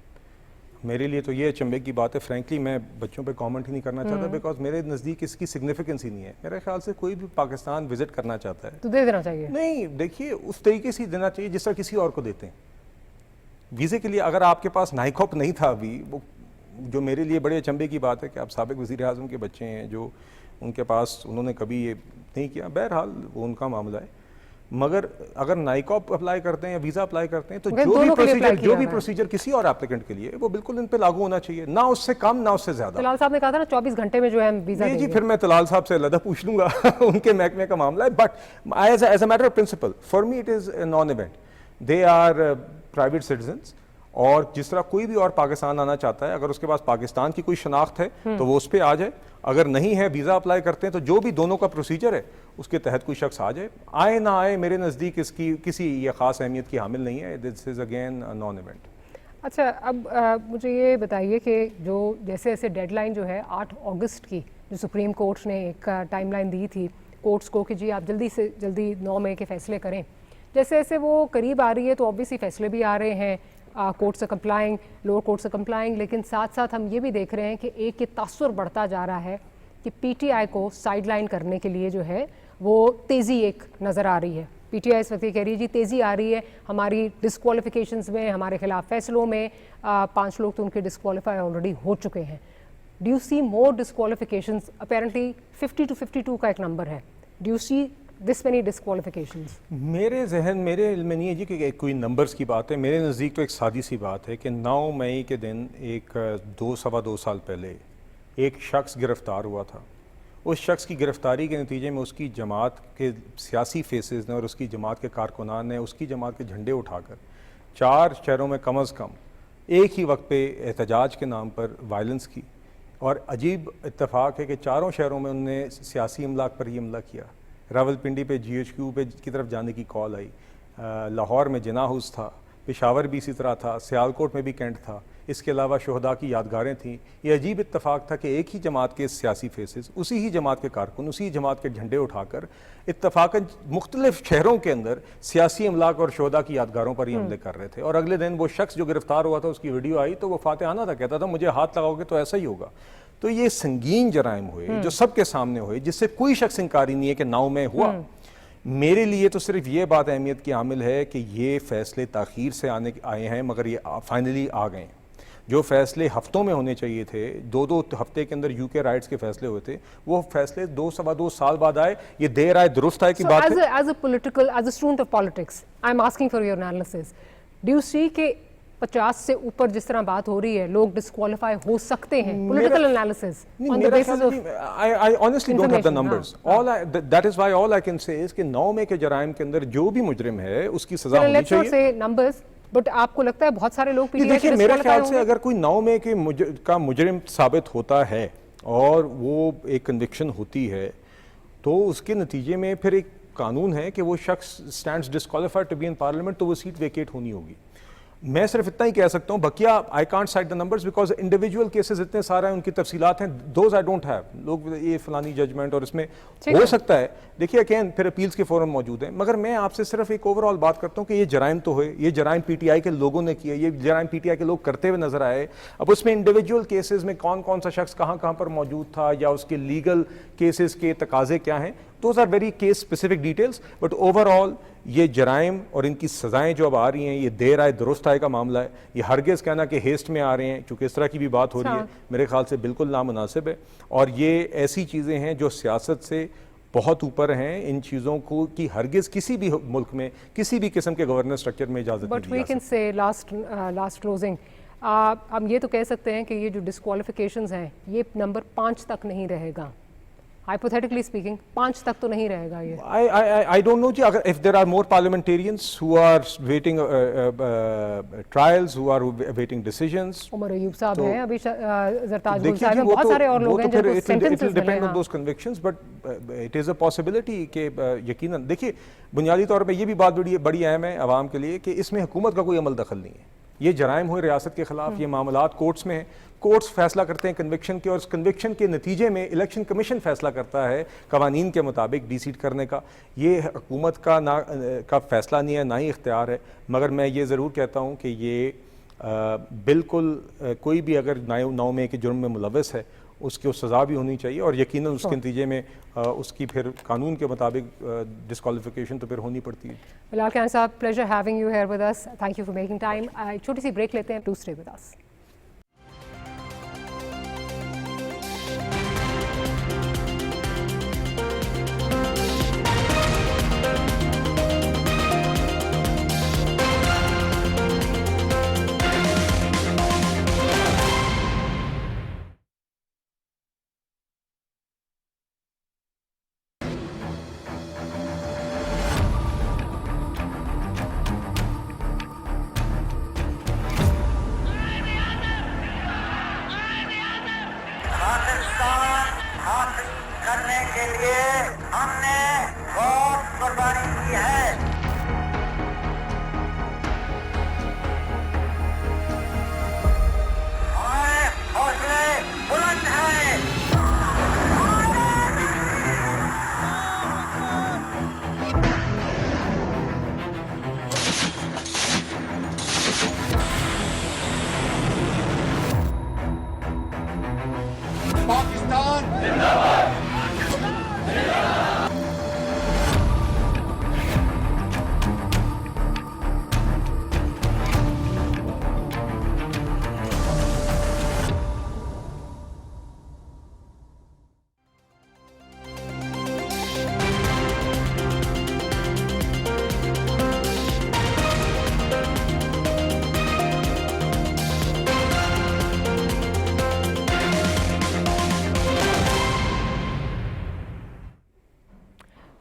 [SPEAKER 2] میرے لیے تو یہ چنبے کی بات ہے, فرینکلی میں بچوں پہ کامنٹ ہی نہیں کرنا چاہتا, بیکاز میرے نزدیک اس کی سگنیفیکنس ہی نہیں ہے. میرے خیال سے کوئی بھی پاکستان وزٹ کرنا چاہتا ہے
[SPEAKER 1] تو دے دینا چاہیے.
[SPEAKER 2] نہیں دیکھیے اس طریقے سے دینا چاہیے جس طرح کسی اور کو دیتے ہیں ویزے کے لیے. اگر آپ کے پاس نائکاپ نہیں تھا ابھی, وہ جو میرے لیے بڑے چنبے کی بات ہے کہ آپ سابق وزیر اعظم کے بچے ہیں جو ان کے پاس انہوں نے کبھی یہ نہیں کیا, بہرحال وہ ان کا معاملہ ہے. مگر اگر نائکاپ اپلائی کرتے ہیں یا ویزا اپلائی کرتے ہیں تو جو بھی پروسیجر کسی اور ایپلیکنٹ کے لیے وہ بالکل ان پہ لاگو ہونا چاہیے, نہ اس سے کم نہ اس سے زیادہ.
[SPEAKER 1] طلال صاحب نے کہا تھا نا 24 گھنٹے میں جو ہے ویزا دیں گے.
[SPEAKER 2] جی پھر میں طلال صاحب سے علیحدہ پوچھ لوں گا, ان کے محکمے کا معاملہ ہے. But as a matter of principle for me it is a non event. They are private citizens, اور جس طرح کوئی بھی اور پاکستان آنا چاہتا ہے, اگر اس کے پاس پاکستان کی کوئی شناخت ہے تو وہ اس پہ آ جائے, اگر نہیں ہے ویزا اپلائی کرتے ہیں تو جو بھی دونوں کا پروسیجر ہے اس کے تحت کوئی شخص آ جائے. آئے نہ آئے میرے نزدیک اس کی کسی یہ خاص اہمیت کی حامل نہیں ہے. دس از اگین نان ایونٹ.
[SPEAKER 1] اچھا, اب مجھے یہ بتائیے کہ جو جیسے ایسے ڈیڈ لائن جو ہے 8 اگست کی, جو سپریم کورٹ نے ایک ٹائم لائن دی تھی کورٹس کو کہ جی آپ جلدی سے جلدی 9 مئی کے فیصلے کریں, جیسے جیسے وہ قریب آ رہی ہے تو اوبیسلی فیصلے بھی آ رہے ہیں, کورٹ سے کمپلائنگ, لوور کورٹ سے کمپلائنگ, لیکن ساتھ ساتھ ہم یہ بھی دیکھ رہے ہیں کہ ایک یہ تاثر بڑھتا جا رہا ہے کہ پی ٹی آئی کو سائیڈ لائن کرنے کے لیے جو ہے وہ تیزی ایک نظر آ رہی ہے. پی ٹی آئی اس وقت یہ کہہ رہی ہے جی تیزی آ رہی ہے ہماری ڈسکوالیفیکیشنز میں, ہمارے خلاف فیصلوں میں. 5 لوگ تو ان کے ڈسکوالیفائی آلریڈی ہو چکے ہیں. Do you see more disqualifications? Apparently 50 to 52 کا ایک نمبر ہے. Do you see this many disqualifications?
[SPEAKER 2] میرے ذہن میرے علم میں نہیں ہے جی کہ کوئی نمبرز کی بات ہے. میرے نزدیک تو ایک سادی سی بات ہے کہ 9 مئی کے دن ایک 2 سال پہلے ایک شخص گرفتار ہوا تھا. اس شخص کی گرفتاری کے نتیجے میں اس کی جماعت کے سیاسی فیسز نے اور اس کی جماعت کے کارکنان نے اس کی جماعت کے جھنڈے اٹھا کر 4 شہروں میں کم از کم ایک ہی وقت پہ احتجاج کے نام پر وائلنس کی. اور عجیب اتفاق ہے کہ 4 شہروں میں انہوں نے سیاسی املاک پر یہ حملہ کیا. راول پنڈی پہ GHQ پہ کی طرف جانے کی کال آئی, لاہور میں جناح ہاؤس تھا, پشاور بھی اسی طرح تھا, سیالکوٹ میں بھی کینٹ تھا, اس کے علاوہ شہداء کی یادگاریں تھیں. یہ عجیب اتفاق تھا کہ ایک ہی جماعت کے سیاسی فیسز, اسی ہی جماعت کے کارکن, اسی جماعت کے جھنڈے اٹھا کر اتفاقاً مختلف شہروں کے اندر سیاسی املاک اور شہداء کی یادگاروں پر ہی حملے کر رہے تھے. اور اگلے دن وہ شخص جو گرفتار ہوا تھا اس کی ویڈیو آئی تو وہ فاتحانہ تھا, کہتا تھا مجھے ہاتھ لگاؤ گے تو ایسا ہی ہوگا. تو یہ سنگین جرائم ہوئے جو سب کے سامنے ہوئے, جس سے کوئی شخص انکاری نہیں ہے کہ 9 میں ہوا. میرے لیے تو صرف یہ بات اہمیت کی حامل ہے کہ یہ فیصلے تاخیر سے آئے ہیں، مگر یہ فائنلی آ گئے ہیں۔ جو فیصلے ہفتوں میں ہونے چاہیے تھے، دو ہفتے کے اندر یو کے رائٹس کے فیصلے ہوئے تھے، وہ فیصلے 2 سال بعد آئے۔ یہ دیر آئے درست آئے کی
[SPEAKER 1] So
[SPEAKER 2] بات ہے۔
[SPEAKER 1] as a student of politics, I'm asking for your analysis. Do you see کہ 50 سے اوپر جس طرح بات ہو رہی ہے لوگ ڈسکوالیفائی ہو سکتے ہیں؟ Political analysis on the basis of
[SPEAKER 2] I honestly don't have the
[SPEAKER 1] information,
[SPEAKER 2] numbers. That is why all I can say is کہ 9 میں کے جرائم کے اندر جو بھی مجرم ہے اس کی سزا ہونی
[SPEAKER 1] let's not
[SPEAKER 2] چاہیے۔
[SPEAKER 1] say numbers, but آپ کو لگتا ہے بہت سارے لوگ PTI
[SPEAKER 2] دیکھیے میرے خیال سے اگر کوئی 9 میں کا مجرم ثابت ہوتا ہے اور وہ ایک کنوکشن ہوتی ہے تو اس کے نتیجے میں پھر ایک قانون ہے کہ وہ شخص stands disqualified to be in parliament, تو وہ سیٹ ویکیٹ ہونی ہوگی۔ میں صرف اتنا ہی کہہ سکتا ہوں، بقیہ I can't cite the numbers because individual cases اتنے سارے ہیں، ان کی تفصیلات ہیں، دوز آئی ڈونٹ ہیو۔ لوگ یہ فلانی ججمنٹ اور اس میں ہو سکتا ہے، دیکھیے اگین پھر اپیلز کے فورم موجود ہیں، مگر میں آپ سے صرف ایک اوور آل بات کرتا ہوں کہ یہ جرائم تو ہوئے، یہ جرائم پی ٹی آئی کے لوگوں نے کیے، یہ جرائم پی ٹی آئی کے لوگ کرتے ہوئے نظر آئے۔ اب اس میں انڈیویجول کیسز میں کون سا شخص کہاں پر موجود تھا یا اس کے لیگل کیسز کے تقاضے کیا ہیں، those are very case specific details, but overall یہ جرائم اور ان کی سزائیں جو اب آ رہی ہیں یہ دیر آئے درست آئے کا معاملہ ہے۔ یہ ہرگز کہنا کہ ہیسٹ میں آ رہے ہیں، چونکہ اس طرح کی بھی بات ہو رہی ہے، میرے خیال سے بالکل نامناسب ہے، اور یہ ایسی چیزیں ہیں جو سیاست سے بہت اوپر ہیں۔ ان چیزوں کو کی ہرگز کسی بھی ملک میں کسی بھی قسم کے گورننس اسٹرکچر میں اجازت نہیں دی
[SPEAKER 1] But we can say last closing, ہم یہ تو کہہ سکتے ہیں کہ یہ جو ڈسکوالیفیکیشنز ہیں یہ نمبر 5 تک نہیں رہے گا، hypothetically speaking 5 تک تو نہیں رہے گا یہ۔
[SPEAKER 2] I don't know جی، اگر if there are more parliamentarians who are waiting trials, who are waiting decisions،
[SPEAKER 1] Omar Ayub صاحب ہیں، ابھی زرتاج گل صاحب ہیں، بہت سارے اور لوگ ہیں جن کو sentences ملے۔
[SPEAKER 2] depend on those convictions, but it is a possibility کہ یقیناً دیکھیے بنیادی طور پہ یہ بھی بات بڑی اہم ہے عوام کے لیے کہ اس میں حکومت کا کوئی عمل دخل نہیں ہے۔ یہ جرائم ہوئے ریاست کے خلاف، یہ معاملات کورٹس میں ہیں، کورٹس فیصلہ کرتے ہیں کنوکشن کے، اور اس کنوکشن کے نتیجے میں الیکشن کمیشن فیصلہ کرتا ہے قوانین کے مطابق ڈی سیٹ کرنے کا۔ یہ حکومت کا فیصلہ نہیں ہے، نہ ہی اختیار ہے، مگر میں یہ ضرور کہتا ہوں کہ یہ بالکل کوئی بھی اگر 9 میں کے جرم میں ملوث ہے اس کی سزا بھی ہونی چاہیے، اور یقیناً اس کے نتیجے میں اس کی پھر قانون کے مطابق ڈسکوالیفیکیشن تو پھر ہونی پڑتی ہے۔
[SPEAKER 1] بلال خان صاحب، pleasure having you here with us. Thank you for making time. چھوٹی سی بریک لیتے ہیں، do stay with us.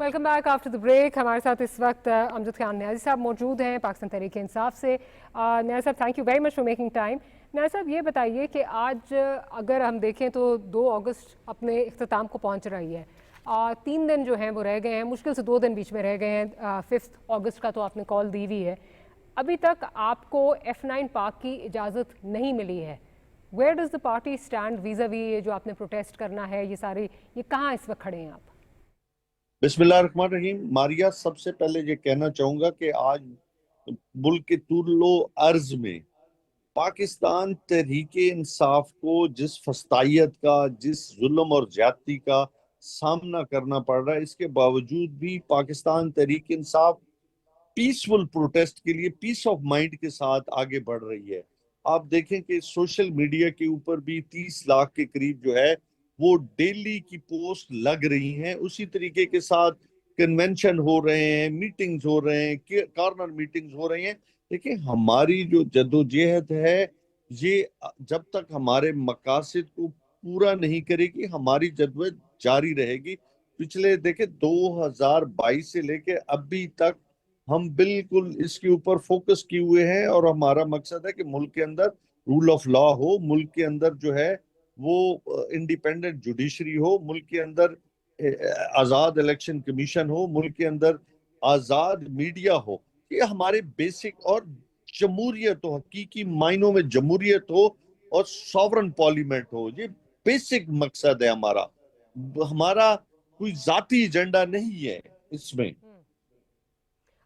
[SPEAKER 1] Welcome back after the break. ہمارے ساتھ اس وقت امجد خان نیازی صاحب موجود ہیں پاکستان تحریک انصاف سے. نیازی صاحب thank you very much for making time. Niazi صاحب یہ بتائیے کہ آج اگر ہم دیکھیں تو 2 اگست اپنے اختتام کو پہنچ رہی ہے. 3 دن جو ہیں وہ رہ گئے ہیں, مشکل سے 2 دن بیچ میں رہ گئے ہیں. 5 اگست کا تو آپ نے کال دی ہوئی ہے. ابھی تک آپ کو F9 پارک کی اجازت نہیں ملی ہے. Where does the party stand vis-a-vis یہ جو آپ نے پروٹیسٹ کرنا ہے, یہ کہاں اس وقت کھڑے ہیں آپ؟
[SPEAKER 3] بسم اللہ الرحمن الرحیم. ماریا, سب سے پہلے یہ کہنا چاہوں گا کہ آج ملک کے طول و عرض میں پاکستان تحریک انصاف کو جس فسطائیت کا, جس ظلم اور زیادتی کا سامنا کرنا پڑ رہا ہے، اس کے باوجود بھی پاکستان تحریک انصاف پیسفل پروٹیسٹ کے لیے پیس آف مائنڈ کے ساتھ آگے بڑھ رہی ہے۔ آپ دیکھیں کہ سوشل میڈیا کے اوپر بھی 30 لاکھ کے قریب جو ہے وہ ڈیلی کی پوسٹ لگ رہی ہیں، اسی طریقے کے ساتھ کنونشن ہو رہے ہیں، میٹنگز ہو رہے ہیں، کارنر میٹنگز ہو رہی ہیں۔ دیکھیں ہماری جو جدوجہد ہے یہ جب تک ہمارے مقاصد کو پورا نہیں کرے گی، ہماری جدوجہد جاری رہے گی۔ پچھلے دیکھیں 2022 سے لے کے ابھی تک ہم بالکل اس کے اوپر فوکس کیے ہوئے ہیں، اور ہمارا مقصد ہے کہ ملک کے اندر رول آف لا ہو، ملک کے اندر جو ہے وہ انڈیپینڈنٹ جوڈیشری ہو، ملک کے اندر آزاد الیکشن کمیشن ہو، ملک کے اندر آزاد میڈیا ہو۔ یہ ہمارے بیسک، اور جمہوریت ہو، حقیقی معنوں میں جمہوریت ہو، اور سوورن پارلیمنٹ ہو۔ یہ بیسک مقصد ہے ہمارا، ہمارا کوئی ذاتی ایجنڈا نہیں ہے اس میں۔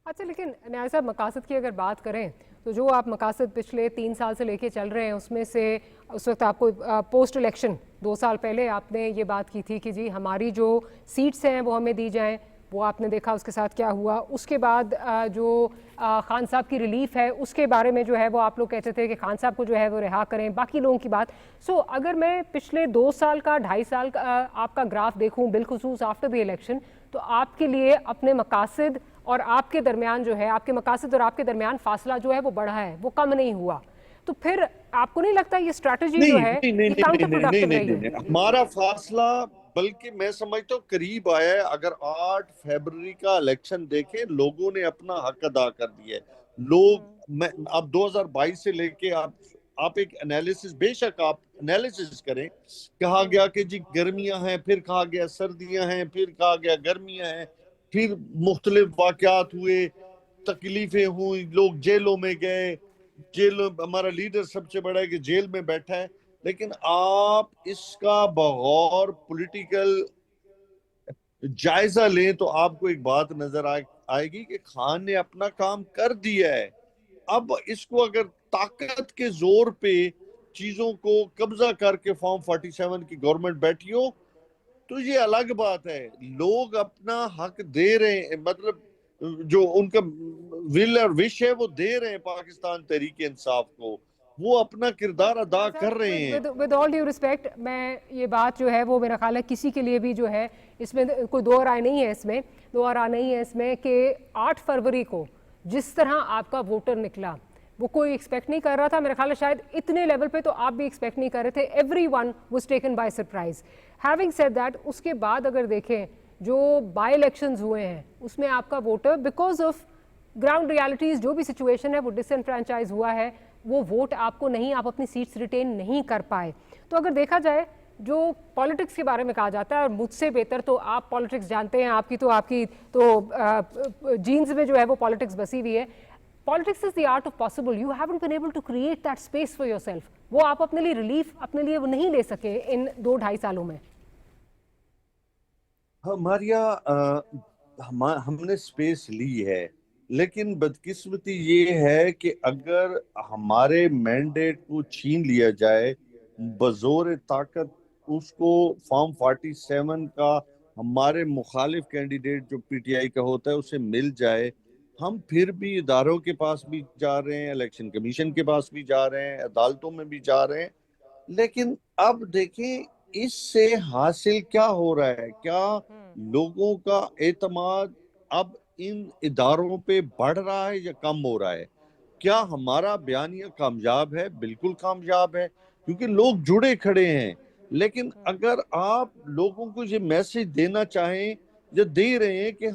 [SPEAKER 1] اچھا، لیکن نیاز صاحب مقاصد کی اگر بات کریں تو جو آپ مقاصد پچھلے 3 سال سے لے کے چل رہے ہیں، اس میں سے اس وقت آپ کو پوسٹ الیکشن 2 سال پہلے آپ نے یہ بات کی تھی کہ جی ہماری جو سیٹس ہیں وہ ہمیں دی جائیں، وہ آپ نے دیکھا اس کے ساتھ کیا ہوا۔ اس کے بعد جو خان صاحب کی ریلیف ہے اس کے بارے میں جو ہے وہ آپ لوگ کہتے تھے کہ خان صاحب کو جو ہے وہ رہا کریں، باقی لوگوں کی بات۔ سو اگر میں پچھلے 2 سال کا 2.5 سال کا آپ کا گراف دیکھوں بالخصوص آفٹر دی الیکشن، تو آپ کے لیے اپنے مقاصد اور آپ کے درمیان جو ہے، آپ کے مقاصد اور آپ کے درمیان فاصلہ جو ہے وہ بڑھا ہے، وہ کم نہیں ہوا۔ تو پھر آپ کو نہیں لگتا یہ اسٹریٹجی جو ہے یہ کاؤنٹر پروڈکٹیو رہی ہے؟
[SPEAKER 3] ہمارا فاصلہ بلکہ میں سمجھتا ہوں قریب آیا ہے۔ اگر 8 فیبروری کا الیکشن دیکھیں، لوگوں نے اپنا حق ادا کر دیا ہے۔ لوگ اب 2022 سے لے کے آپ ایک انالیسس، بے شک آپ انالیسس کریں، کہا گیا کہ جی گرمیاں ہیں، پھر کہا گیا سردیاں ہیں، پھر کہا گیا گرمیاں ہیں، پھر مختلف واقعات ہوئے، تکلیفیں ہوئی، لوگ جیلوں میں گئے، ہمارا لیڈر سب سے بڑا ہے کہ جیل میں بیٹھا ہے۔ لیکن آپ اس کا بغور پولیٹیکل جائزہ لیں تو آپ کو ایک بات نظر آئے گی کہ خان نے اپنا کام کر دیا ہے۔ اب اس کو اگر طاقت کے زور پہ چیزوں کو قبضہ کر کے فارم 47 کی گورنمنٹ بیٹھی ہو تو یہ الگ بات ہے۔ لوگ اپنا حق دے رہے ہیں، مطلب جو ان کا ول اور وش ہے وہ دے رہے ہیں پاکستان تحریک انصاف کو، وہ اپنا کردار ادا کر رہے ہیں۔
[SPEAKER 1] ود آل ڈیو ریسپیکٹ، میں یہ بات جو ہے وہ میرا خیال ہے کسی کے لیے بھی جو ہے اس میں کوئی دو رائے نہیں ہے، اس میں کہ 8 فروری کو جس طرح آپ کا ووٹر نکلا وہ کوئی ایکسپیکٹ نہیں کر رہا تھا۔ میرا خیال ہے شاید اتنے لیول پہ تو آپ بھی ایکسپیکٹ نہیں کر رہے تھے۔ Everyone was taken by surprise. Having said that, اس کے بعد اگر دیکھیں جو بائی الیکشنز ہوئے ہیں اس میں آپ کا voter because of ground realities, جو بھی سچویشن ہے وہ ڈس انفرینچائز ہوا ہے، وہ ووٹ آپ کو نہیں، آپ اپنی سیٹس ریٹین نہیں کر پائے۔ تو اگر دیکھا جائے جو پالیٹکس کے بارے میں کہا جاتا ہے، اور مجھ سے بہتر تو آپ پالیٹکس جانتے ہیں، آپ کی جینز میں جو ہے وہ پالیٹکس بسی ہوئی ہے۔ Politics is the art of possible, you haven't been able to create that space for yourself. وہ آپ اپنے لیے ریلیف اپنے لیے وہ نہیں لے سکے ان 2-2.5 سالوں میں۔
[SPEAKER 3] ماریا، ہم نے سپیس لی ہے، لیکن بدقسمتی یہ ہے کہ اگر ہمارے مینڈیٹ کو چھین لیا جائے بزور طاقت، اس کو فارم 47 کا ہمارے مخالف کینڈیڈیٹ جو پی ٹی آئی کا ہوتا ہے اسے مل جائے، ہم پھر بھی اداروں کے پاس بھی جا رہے ہیں، الیکشن کمیشن کے پاس بھی جا رہے ہیں، عدالتوں میں بھی جا رہے ہیں۔ لیکن اب دیکھیں اس سے حاصل کیا ہو رہا ہے؟ کیا لوگوں کا اعتماد اب ان اداروں پہ بڑھ رہا ہے یا کم ہو رہا ہے؟ کیا ہمارا بیانیہ کامیاب ہے؟ بالکل کامیاب ہے، کیونکہ لوگ جڑے کھڑے ہیں۔ لیکن اگر آپ لوگوں کو یہ میسج دینا چاہیں یا دے رہے ہیں کہ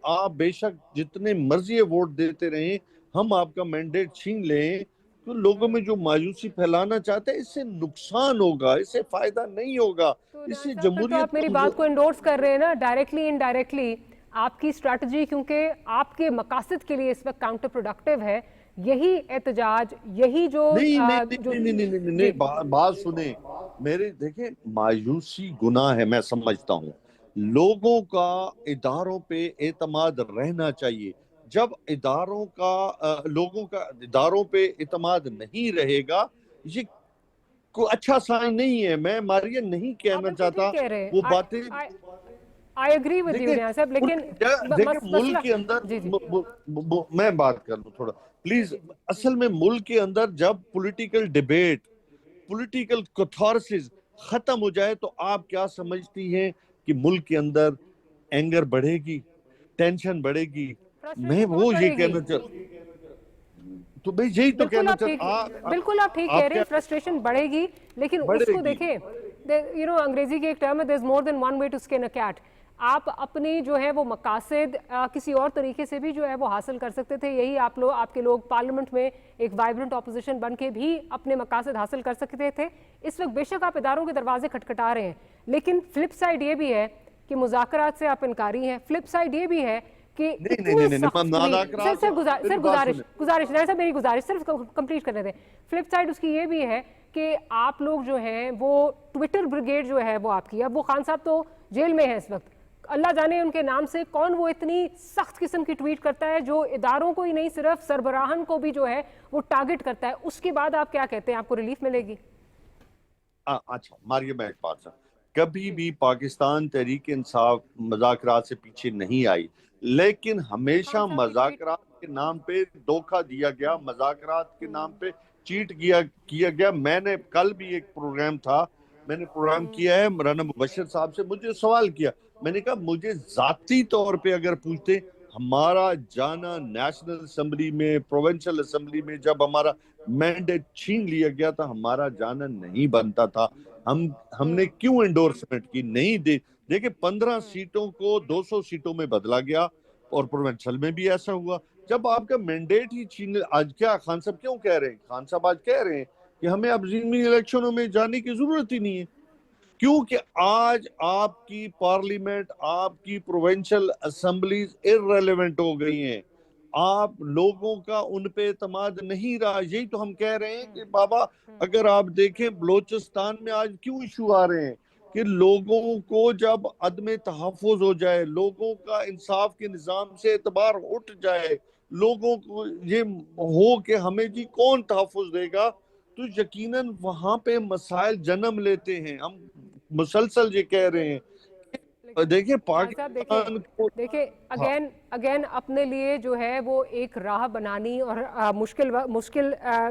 [SPEAKER 3] آپ بے شک جتنے مرضی ووٹ دیتے رہیں، ہم آپ کا مینڈیٹ چھین لیں، تو لوگوں میں جو مایوسی پھیلانا چاہتے ہیں اس سے نقصان ہوگا، اس سے فائدہ نہیں ہوگا، اس سے
[SPEAKER 1] پھر تو آپ
[SPEAKER 3] جمہوریت
[SPEAKER 1] میری بات کو انڈورس کر رہے ہیں نا، ڈائریکٹلی انڈائریکٹلی آپ کی اسٹریٹجی کیونکہ آپ کے مقاصد کے لیے اس وقت کاؤنٹر پروڈکٹیو ہے، یہی احتجاج، یہی جو
[SPEAKER 3] نہیں، بات سنیں میرے، دیکھیں مایوسی گناہ ہے، میں سمجھتا ہوں لوگوں کا اداروں پہ اعتماد رہنا چاہیے۔ جب لوگوں کا اداروں پہ اعتماد نہیں رہے گا، یہ کوئی اچھا سائن نہیں ہے. میں ماریا نہیں
[SPEAKER 1] آپ
[SPEAKER 3] کہنا
[SPEAKER 1] بالکل
[SPEAKER 3] چاہتا
[SPEAKER 1] ٹھیک کہہ رہے
[SPEAKER 3] وہ
[SPEAKER 1] ہیں.
[SPEAKER 3] باتیں.
[SPEAKER 1] I agree with you Neha صاحب، لیکن
[SPEAKER 3] دیکھیں
[SPEAKER 1] مسئلہ
[SPEAKER 3] ملک کے اندر
[SPEAKER 1] جی جی
[SPEAKER 3] میں بات کر لوں تھوڑا پلیز.
[SPEAKER 1] جی جی
[SPEAKER 3] اصل میں ملک کے اندر جب پولیٹیکل ڈیبیٹ، پولیٹیکل کتھارسز ختم ہو جائے تو آپ کیا سمجھتی ہیں کہ ملک کے اندر اینگر بڑھے گی، ٹینشن بڑھے گی؟ میں
[SPEAKER 1] فرسٹریشن بہت
[SPEAKER 3] وہ یہ
[SPEAKER 1] بڑھے گی.
[SPEAKER 3] کہنا چاہتا تو بھئی یہی تو
[SPEAKER 1] بالکل
[SPEAKER 3] کہنا
[SPEAKER 1] آپ ٹھیک،
[SPEAKER 3] چاہتا.
[SPEAKER 1] بالکل آپ ٹھیک کہہ
[SPEAKER 3] آپ
[SPEAKER 1] رہے ہیں،
[SPEAKER 3] کیا
[SPEAKER 1] فرسٹریشن بڑھے گی، لیکن اس
[SPEAKER 3] بڑھے
[SPEAKER 1] کو
[SPEAKER 3] گی؟
[SPEAKER 1] دیکھیں انگریزی کی ایک ٹرم ہے there is more than one way to skin a cat. آپ اپنی جو ہے وہ مقاصد کسی اور طریقے سے بھی جو ہے وہ حاصل کر سکتے تھے. یہی آپ کے لوگ پارلیمنٹ میں ایک وائبرنٹ اپوزیشن بن کے بھی اپنے مقاصد حاصل کر سکتے تھے. اس وقت بے شک آپ اداروں کے دروازے کھٹکھٹا رہے ہیں، لیکن فلپ سائڈ یہ بھی ہے کہ مذاکرات سے آپ انکاری ہیں. فلپ سائڈ یہ بھی ہے کہ
[SPEAKER 3] نہیں نہیں
[SPEAKER 1] اتنے
[SPEAKER 3] نہیں نہیں
[SPEAKER 1] سختلی
[SPEAKER 3] مذاکرات سے میری بات سنیں.
[SPEAKER 1] گزارش صاحب میری گزارش صرف کمپلیٹ کرنے دیں. فلپ سائڈ اس کی یہ بھی ہے کہ آپ لوگ جو ہیں وہ ٹویٹر بریگیڈ جو ہے وہ آپ کی، اب وہ خان صاحب تو جیل میں ہیں اس وقت، اللہ جانے ان کے نام سے کون وہ اتنی سخت قسم کی ٹویٹ کرتا ہے جو اداروں کو ہی نہیں صرف سربراہان کو بھی جو ہے وہ ٹارگٹ کرتا ہے. اس کے بعد آپ کیا کہتے ہیں، آپ کو ریلیف ملے گی؟
[SPEAKER 3] اچھا ماریہ میں ایک بات سن، کبھی بھی پاکستان تحریک انصاف مذاکرات سے پیچھے نہیں آئی، لیکن ہمیشہ
[SPEAKER 1] خان صاحب کی ٹویٹ
[SPEAKER 3] مذاکرات کے نام پہ دھوکہ دیا گیا، مذاکرات کے نام پہ چیٹ کیا گیا. میں نے کل بھی ایک پروگرام تھا، میں نے پروگرام کیا ہے مولانا مبشر صاحب سے، مجھے سوال کیا، میں نے کہا مجھے ذاتی طور پہ اگر پوچھتے ہمارا جانا نیشنل اسمبلی میں، پروونشل اسمبلی میں جب ہمارا مینڈیٹ چھین لیا گیا تھا، ہمارا جانا نہیں بنتا تھا. ہم نے کیوں انڈورسمنٹ کی نہیں دیکھیں 15 سیٹوں کو 200 سیٹوں میں بدلا گیا، اور پروونشل میں بھی ایسا ہوا. جب آپ کا مینڈیٹ ہی چھین، آج کیا خان صاحب کیوں کہہ رہے ہیں، خان صاحب آج کہہ رہے ہیں کہ ہمیں اب ضمنی الیکشنوں میں جانے کی ضرورت ہی نہیں ہے، کیونکہ آج آپ کی پارلیمنٹ، آپ کی پروونشل اسمبلیز ارریلیونٹ ہو گئی ہیں. آپ لوگوں کا ان پہ اعتماد نہیں رہا. یہی تو ہم کہہ رہے ہیں کہ بابا اگر آپ دیکھیں بلوچستان میں آج کیوں ایشو آ رہے ہیں کہ لوگوں کو جب عدم تحفظ ہو جائے، لوگوں کا انصاف کے نظام سے اعتبار اٹھ جائے، لوگوں کو یہ ہو کہ ہمیں جی کون تحفظ دے گا، تو یقیناً وہاں پہ مسائل جنم لیتے ہیں. ہم مسلسل یہ کہہ رہے ہیں. دیکھیں
[SPEAKER 1] خان صاحب
[SPEAKER 3] پاکستان کو
[SPEAKER 1] دیکھیں اگین اپنے لیے جو ہے وہ ایک راہ بنانی اور مشکل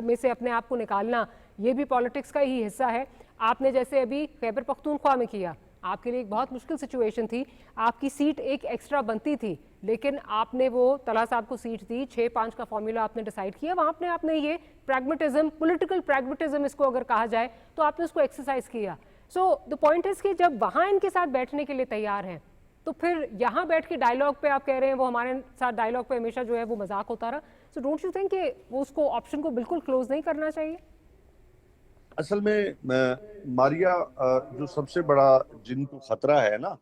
[SPEAKER 1] میں سے اپنے آپ کو نکالنا، یہ بھی پالیٹکس کا ہی حصہ ہے. آپ نے جیسے ابھی خیبر پختونخوا میں کیا، آپ کے لیے ایک بہت مشکل سچویشن تھی، آپ کی سیٹ ایک ایکسٹرا بنتی تھی، لیکن آپ نے وہ طلحہ صاحب کو سیٹ دی، 6-5 کا فارمولا آپ نے ڈیسائیڈ کیا. وہاں پہ آپ نے یہ پریگمیٹزم، پولیٹیکل پریگمیٹزم اس کو اگر کہا جائے تو آپ نے اس کو ایکسرسائز کیا. سو دا پوائنٹ از کہ جب وہاں ان کے ساتھ بیٹھنے کے لیے تیار ہیں تو پھر یہاں بیٹھ کے ڈائیلاگ پہ آپ کہہ رہے ہیں وہ ہمارے ساتھ ڈائیلاگ پہ ہمیشہ جو ہے وہ مذاق ہوتا رہا. سو ڈونٹ یو تھنک کہ وہ اس کو آپشن کو بالکل کلوز نہیں کرنا چاہیے؟
[SPEAKER 3] اصل میں ماریا جو سب سے بڑا جن کو خطرہ ہے نا،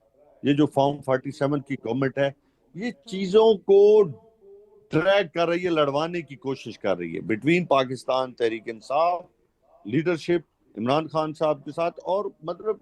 [SPEAKER 3] یہ جو فارم 47 کی گورنمنٹ ہے، یہ چیزوں کو ٹریک کر رہی ہے، لڑوانے کی کوشش کر رہی ہے بٹوین پاکستان تحریک انصاف لیڈرشپ عمران خان صاحب کے ساتھ، اور مطلب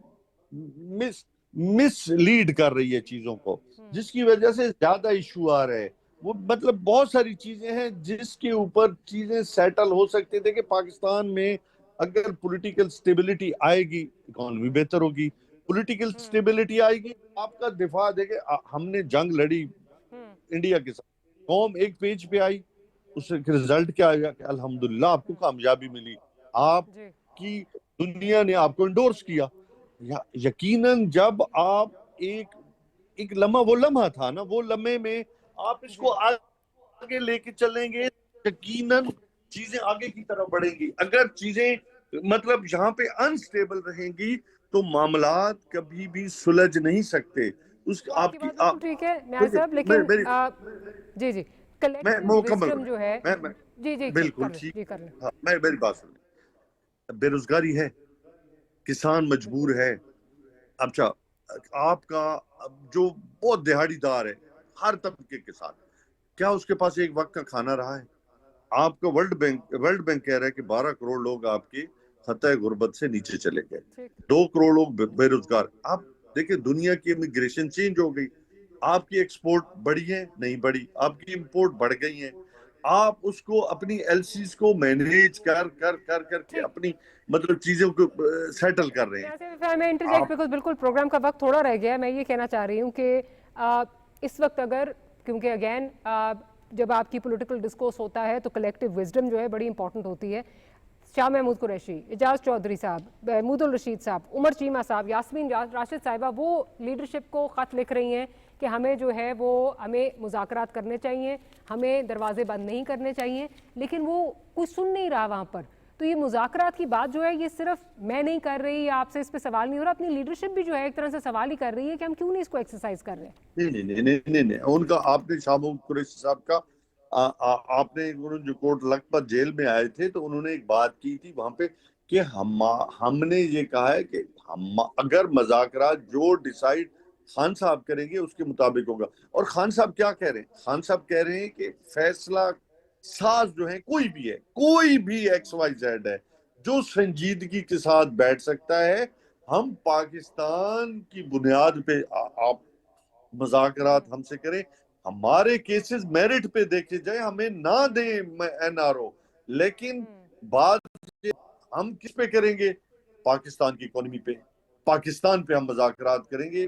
[SPEAKER 3] مس لیڈ کر رہی ہے چیزوں کو، جس کی وجہ سے زیادہ ایشو آ رہے ہیں. وہ مطلب بہت ساری چیزیں ہیں جس کے اوپر چیزیں سیٹل ہو سکتے تھے کہ پاکستان میں اگر پولیٹیکل سٹیبلٹی آئے گی، اکانومی بہتر ہوگی. پولیٹیکل سٹیبلٹی آئے گی، آپ کا دفاع دیکھیں، ہم نے جنگ لڑی انڈیا کے ساتھ، قوم ایک پیج پہ آئی، اس سے رزلٹ کیا آیا کہ الحمدللہ آپ کو کامیابی ملی، آپ کی دنیا نے آپ کو انڈورس کیا. یقیناً جب آپ ایک لمحہ، وہ لمحہ تھا نا، وہ لمحے میں آپ اس کو آگے لے کے چلیں گے، یقیناً چیزیں آگے کی طرف بڑھیں گی. اگر چیزیں مطلب یہاں پہ انسٹیبل رہیں گی تو معاملات کبھی بھی سلجھ نہیں سکتے.
[SPEAKER 1] آپ کی بات بالکل ٹھیک ہے نیاز صاحب، لیکن جی
[SPEAKER 3] میں
[SPEAKER 1] کلیکٹیو
[SPEAKER 3] مکمل
[SPEAKER 1] وزڈم جو ہے، جی
[SPEAKER 3] بالکل ٹھیک.
[SPEAKER 1] کر لیں.
[SPEAKER 3] میری بات سنیں، بے روزگاری ہے، کسان مجبور ہے. اچھا آپ کا جو بہت دہاڑی دار ہے ہر طبقے کے ساتھ، کیا اس کے پاس ایک وقت کا کھانا رہا ہے؟ آپ کا ورلڈ بینک کہہ رہا ہے کہ 12 کروڑ لوگ آپ کے خطۂ غربت سے نیچے چلے گئے، 2 کروڑ لوگ بے روزگار. آپ دیکھیں دنیا کی امیگریشن چینج ہو گئی، آپ کی ایکسپورٹ بڑھی ہے نہیں بڑھی، آپ کی امپورٹ بڑھ گئی ہیں. آپ اس کو اپنی LCs کو مینیج کر کے اپنی مطلب چیزوں کو سیٹل کر رہے ہیں.
[SPEAKER 1] میں انٹرجیکٹ بالکل پروگرام کا وقت تھوڑا رہ گیا. میں یہ کہنا چاہ رہی ہوں کہ اس وقت اگر کیونکہ اگین جب آپ کی پولیٹیکل ڈسکورس ہوتا ہے تو کلیکٹیو وزڈم جو ہے بڑی امپورٹنٹ ہوتی ہے. شاہ محمود قریشی, اعجاز چودھری صاحب, محمود الرشید صاحب, عمر چیمہ صاحب, یاسمین راشد صاحبہ وہ لیڈرشپ کو خط لکھ رہی ہیں کہ ہمیں جو ہے وہ ہمیں مذاکرات کرنے چاہیے, ہمیں دروازے بند نہیں کرنے چاہیے, لیکن وہ کوئی سن نہیں رہا وہاں پر. تو یہ مذاکرات کی بات جو ہے یہ صرف میں نہیں کر رہی یا آپ سے اس پہ سوال نہیں ہو رہا, اپنی لیڈرشپ بھی جو ہے ایک طرح سے سوال ہی کر رہی ہے کہ ہم کیوں نہیں اس کو ایکسرسائز کر رہے ہیں.
[SPEAKER 3] نہیں ان کا آپ نے شاہ محمود قریشی صاحب کا آپ نے جو کوٹ لکھپت جیل میں آئے تھے تو انہوں نے ایک بات کی تھی وہاں پہ کہ ہم نے یہ کہا ہے کہ اگر مذاکرات جو ڈیسائیڈ خان صاحب کریں گے اس کے مطابق ہوگا. اور خان صاحب کیا کہہ رہے ہیں؟ خان صاحب کہہ رہے ہیں کہ فیصلہ ساز جو ہے کوئی بھی ایکس وائی زیڈ ہے جو سنجیدگی کے ساتھ بیٹھ سکتا ہے. ہم پاکستان کی بنیاد پہ آپ مذاکرات ہم سے کریں, ہمارے کیسز میرٹ پہ دیکھے جائیں, ہمیں نہ دیں NRO, لیکن بات ہم کس پہ کریں گے؟ پاکستان کی اکانومی پہ, پاکستان پہ ہم مذاکرات کریں گے,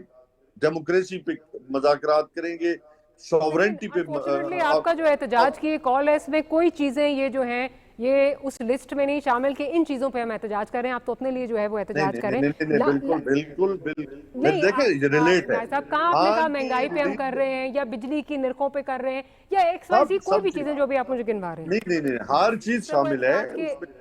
[SPEAKER 3] ڈیموکریسی پہ مذاکرات کریں گے, سوورنٹی پہ.
[SPEAKER 1] انفارچونیٹلی آپ کا جو احتجاج کی کال ہے اس میں کوئی چیزیں یہ جو ہیں یہ اس لسٹ میں نہیں شامل کہ ان چیزوں پہ ہم احتجاج کریں. آپ تو اپنے لیے جو ہے وہ احتجاج کریں.
[SPEAKER 3] بالکل دیکھیں ریلیٹ ہے
[SPEAKER 1] صاحب کہاں آپ نے کہا مہنگائی پہ ہم کر رہے ہیں یا بجلی کی نرخوں پہ کر رہے ہیں یا ایکس وائی زیڈ کوئی بھی چیزیں جو بھی آپ مجھے گنوا رہے ہیں.
[SPEAKER 3] نہیں ہر چیز شامل ہے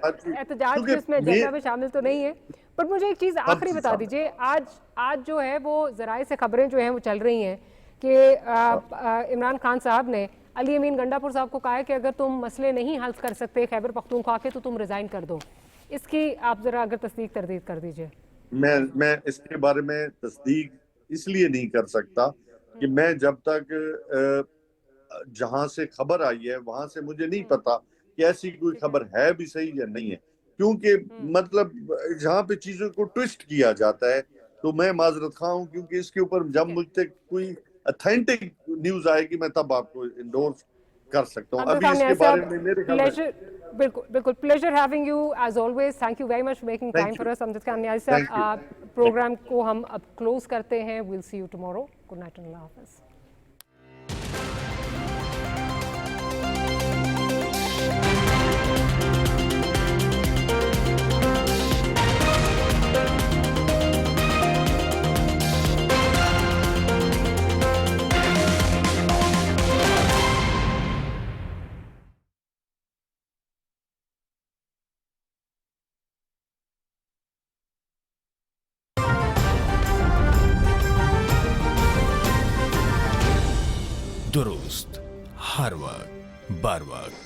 [SPEAKER 1] احتجاج کے اس میں ایجنڈا میں شامل تو نہیں ہے. پر مجھے ایک چیز آخری بتا دیجئے, آج جو ہے وہ ذرائع سے خبریں جو ہیں وہ چل رہی ہیں کہ عمران خان صاحب نے علی امین گنڈا پور صاحب کو کہا ہے کہ اگر تم مسئلے نہیں حل کر سکتے خیبر پختونخوا کے تو تم ریزائن کر دو. اس کی آپ ذرا اگر تصدیق تردید کر دیجئے.
[SPEAKER 3] میں اس کے بارے میں تصدیق اس لیے نہیں کر سکتا کہ میں جب تک جہاں سے خبر آئی ہے وہاں سے مجھے نہیں پتا کہ ایسی کوئی خبر ہے بھی صحیح یا نہیں ہے, کیونکہ مطلب جہاں پہ چیزوں کو ٹویسٹ کیا جاتا ہے تو میں معذرت خواہ ہوں, کیونکہ اس کے اوپر جب مجھ تک کوئی اتھینٹک نیوز آئے گی میں تب آپ کو انڈورس کر سکتا ہوں. ابھی اس کے بارے میں میرے خیال
[SPEAKER 1] بالکل pleasure having you as always. Thank you very much for making time for us. Amjad Khan Niazi صاحب, پروگرام کو ہم اب کلوز کرتے ہیں. Well see you tomorrow. Good night, اللہ حافظ.
[SPEAKER 4] درست ہر وقت بر وقت.